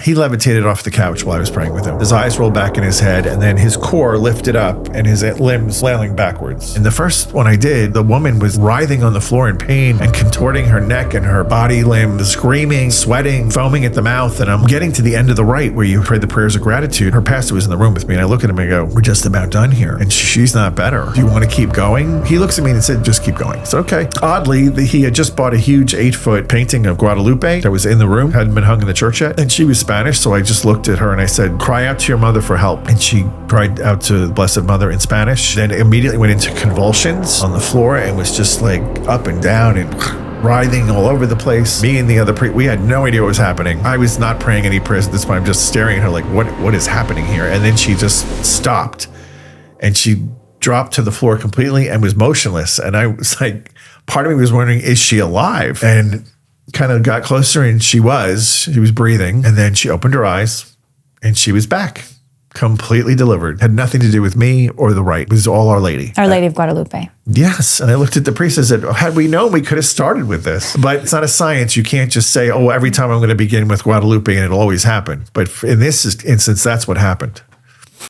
He levitated off the couch while I was praying with him. His eyes rolled back in his head, and then his core lifted up and his limbs flailing backwards. And the first one I did, the woman was writhing on the floor in pain and contorting her neck and her body limbs, screaming, sweating, foaming at the mouth. And I'm getting to the end of the rite where you pray the prayers of gratitude. Her pastor was in the room with me, and I look at him and I go, we're just about done here. And she's not better. Do you want to keep going? He looks at me and said, just keep going. So, okay. Oddly, he had just bought a huge 8-foot painting of Guadalupe that was in the room, hadn't been hung in the church yet. And she was Spanish, so I just looked at her and I said, cry out to your mother for help. And she cried out to the Blessed Mother in Spanish, then immediately went into convulsions on the floor and was just like up and down and writhing all over the place. Me and the other priest, we had no idea what was happening. I was not praying any prayers at this point. I'm just staring at her like, what is happening here? And then she just stopped and she dropped to the floor completely and was motionless. And I was like, part of me was wondering, is she alive? And kind of got closer and she was breathing. And then she opened her eyes and she was back, completely delivered. Had nothing to do with me or the rite. It was all Our Lady. Our Lady of Guadalupe. Yes. And I looked at the priest and said, had we known, we could have started with this. But it's not a science. You can't just say, oh, every time I'm going to begin with Guadalupe and it'll always happen. But in this instance, that's what happened.